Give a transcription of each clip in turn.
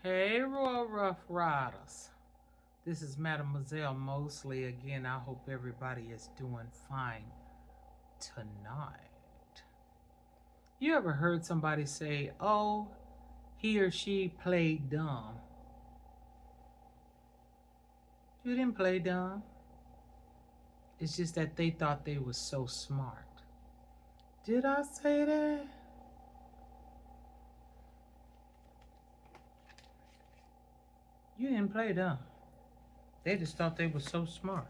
Hey, Royal Rough Riders. This is Mademoiselle Mosley again. I hope everybody is doing fine tonight. You ever heard somebody say, oh, he or she played dumb? You didn't play dumb. It's just that they thought they were so smart. Did I say that? You didn't play dumb. They just thought they were so smart.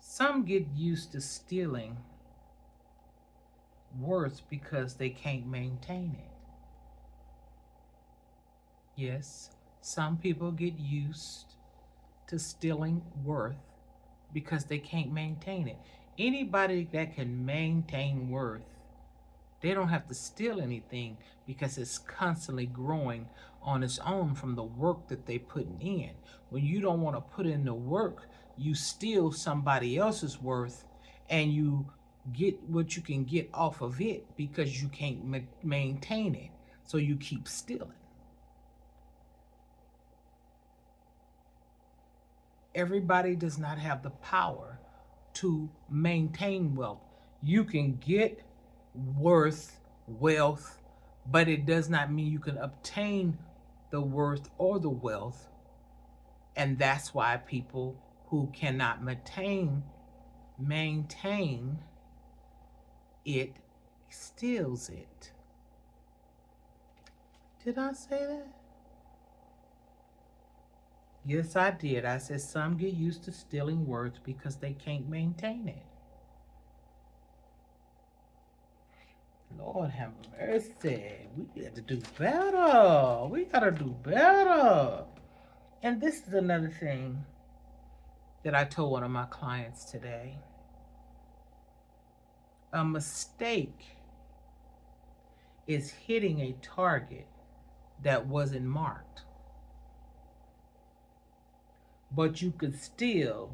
Some get used to stealing worth because they can't maintain it. Yes, some people get used to stealing worth because they can't maintain it. Anybody that can maintain worth, they don't have to steal anything because it's constantly growing on its own from the work that they put in. When you don't want to put in the work, you steal somebody else's worth and you get what you can get off of it because you can't maintain it. So you keep stealing. Everybody does not have the power to maintain wealth. You can get wealth, but it does not mean you can obtain the worth or the wealth. And that's why people who cannot maintain it steals it. Did I say that? Yes, I did. I said some get used to stealing worth because they can't maintain it. Lord have mercy. We got to do better. We got to do better. And this is another thing that I told one of my clients today. A mistake is hitting a target that wasn't marked. But you still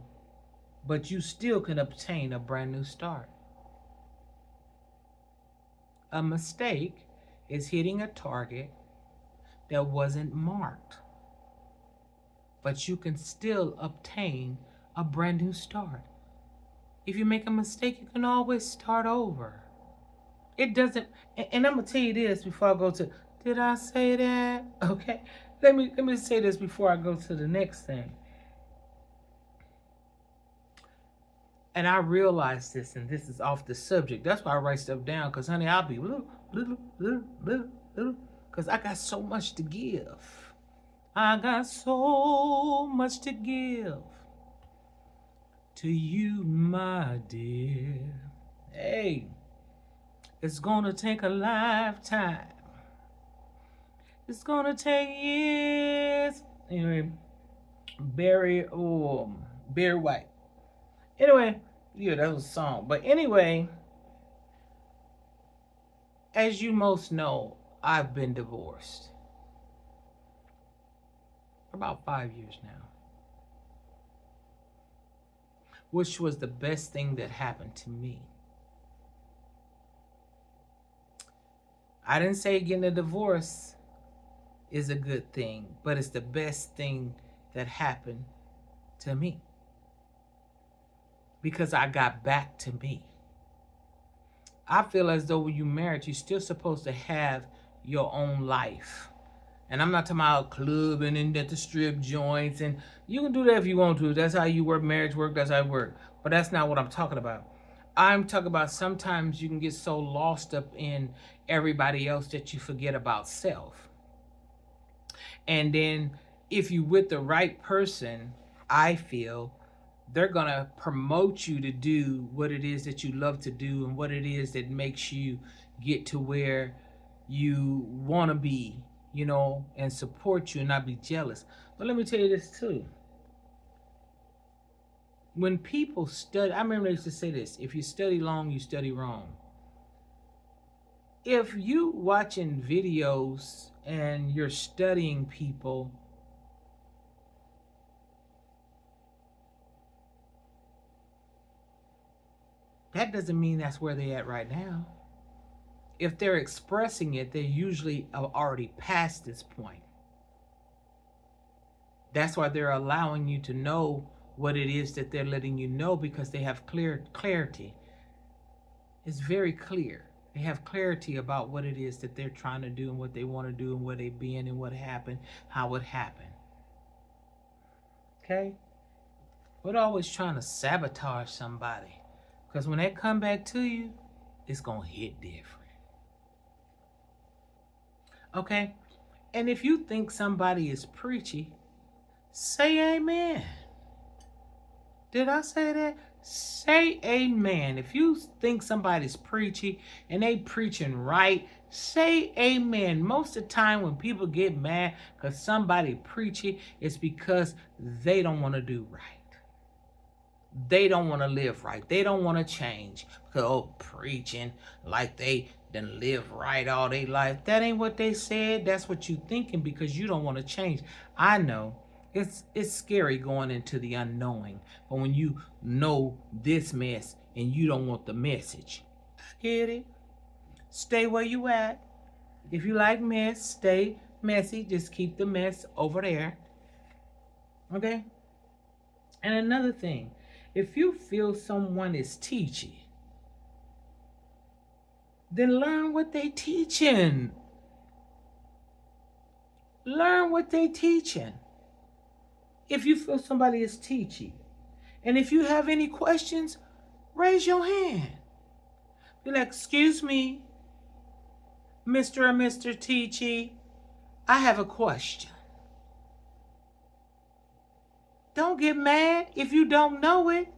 can obtain a brand new start. A mistake is hitting a target that wasn't marked. But you can still obtain a brand new start. If you make a mistake, you can always start over. It doesn't, and I'm gonna tell you this before I go to, did I say that? Okay. Let me say this before I go to the next thing. And I realize this, and this is off the subject. That's why I write stuff down, because honey, I'll be because I got so much to give. I got so much to give to you, my dear. Hey, it's gonna take a lifetime. It's gonna take years. Anyway, Barry White. Anyway, yeah, that was a song. But anyway, as you most know, I've been divorced for about 5 years now, which was the best thing that happened to me. I didn't say getting a divorce is a good thing, but it's the best thing that happened to me because I got back to me. I feel as though when you married, you're still supposed to have your own life. And I'm not talking about clubbing and at the strip joints. And you can do that if you want to. That's how you work, marriage work, that's how it work. But that's not what I'm talking about. I'm talking about sometimes you can get so lost up in everybody else that you forget about self. And then if you with the right person, I feel they're going to promote you to do what it is that you love to do and what it is that makes you get to where you want to be, and support you and not be jealous. But let me tell you this too. When people study, I remember they used to say this: if you study long, you study wrong. If you watching videos and you're studying people, that doesn't mean that's where they're at right now. if they're expressing it, they're usually already past this point. That's why they're allowing you to know what it is that they're letting you know, because they have clarity. It's very clear. They have clarity about what it is that they're trying to do and what they want to do and where they've been and what happened, how it happened. Okay? We're always trying to sabotage somebody, because when they come back to you, it's going to hit different. Okay? And if you think somebody is preachy, say amen. Did I say that? Say amen. If you think somebody's preachy and they preaching right, say amen. Most of the time when people get mad because somebody preachy, it's because they don't want to do right. They don't want to live right. They don't want to change. Because preaching like they done live right all their life. That ain't what they said. That's what you thinking, because you don't want to change. I know. It's scary going into the unknowing. But when you know this mess and you don't want the message, I get it. Stay where you at. If you like mess, stay messy. Just keep the mess over there. Okay? And another thing, if you feel someone is teaching, then learn what they teaching. Learn what they teaching. If you feel somebody is teaching, and if you have any questions, raise your hand. Be like, excuse me, Mr. or Mr. Teachy, I have a question. Don't get mad if you don't know it.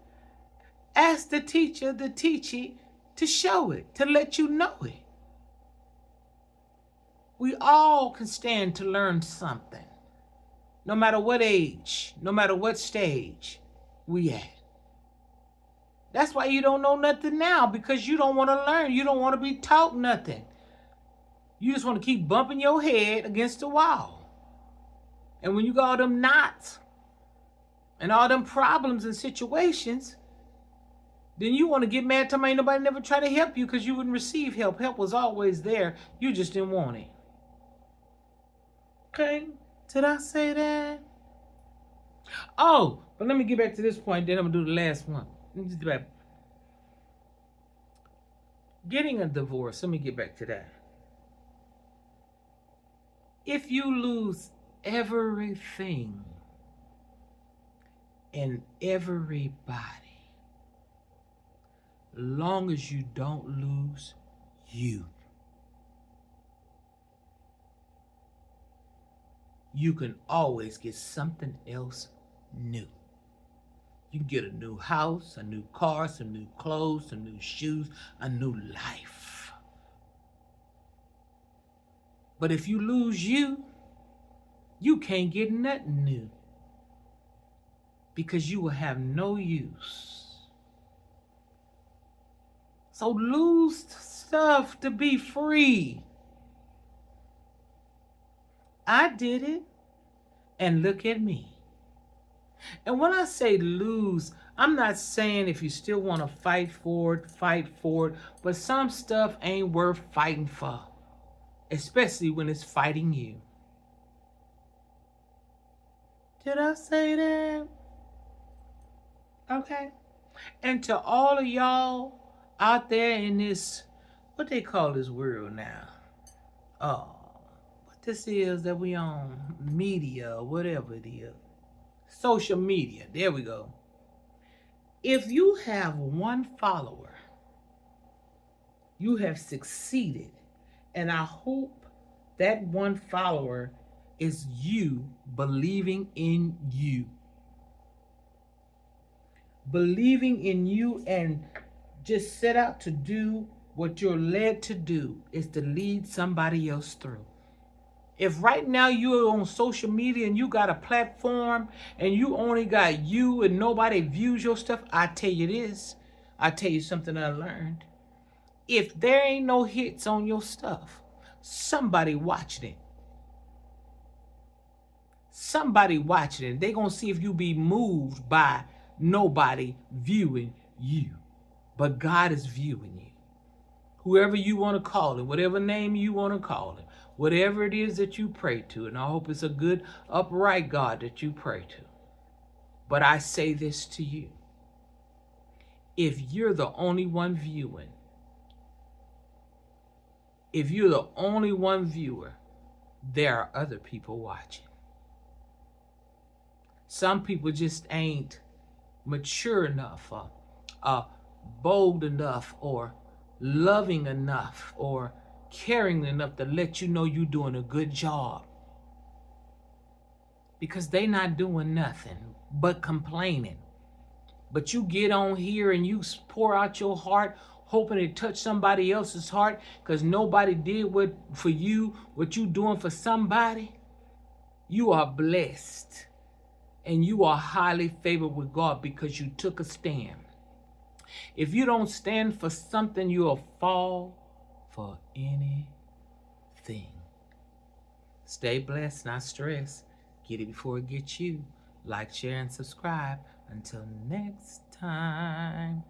Ask the teacher, the teachee, to show it, to let you know it. We all can stand to learn something. No matter what age, no matter what stage we at. That's why you don't know nothing now, because you don't want to learn. You don't want to be taught nothing. You just want to keep bumping your head against the wall. And when you got all them knots and all them problems and situations, then you want to get mad to me. Nobody never tried to help you, because you wouldn't receive help. Help was always there. You just didn't want it. Okay? Did I say that? Oh, but let me get back to this point, then I'm going to do the last one. Let me just get back. Getting a divorce, let me get back to that. If you lose everything and everybody, long as you don't lose you, you can always get something else new. You can get a new house, a new car, some new clothes, some new shoes, a new life. But if you lose you, you can't get nothing new, because you will have no use. So lose stuff to be free. I did it, and look at me. And when I say lose, I'm not saying if you still want to fight for it, but some stuff ain't worth fighting for, especially when it's fighting you. Did I say that? Okay. And to all of y'all out there in this, what they call this world now? Oh, what this is that we on, media or whatever it is. Social media, there we go. If you have one follower, you have succeeded. And I hope that one follower is you believing in you. Believing in you and just set out to do what you're led to do, is to lead somebody else through. If right now you're on social media and you got a platform and you only got you and nobody views your stuff, I tell you this. I tell you something I learned. If there ain't no hits on your stuff, somebody watching it. Somebody watching it. They gonna see if you be moved by nobody viewing you. But God is viewing you. whoever you want to call it, whatever name you want to call it, whatever it is that you pray to. And I hope it's a good, upright God that you pray to. But I say this to you. If you're the only one viewing, if you're the only one viewer, there are other people watching. Some people just ain't mature enough, bold enough, or loving enough, or caring enough to let you know you're doing a good job. Because they not doing nothing but complaining. But you get on here and you pour out your heart, hoping to touch somebody else's heart, because nobody did what you doing for somebody. You are blessed. And you are highly favored with God because you took a stand. If you don't stand for something, you'll fall for anything. Stay blessed, not stressed. Get it before it gets you. Like, share, and subscribe. Until next time.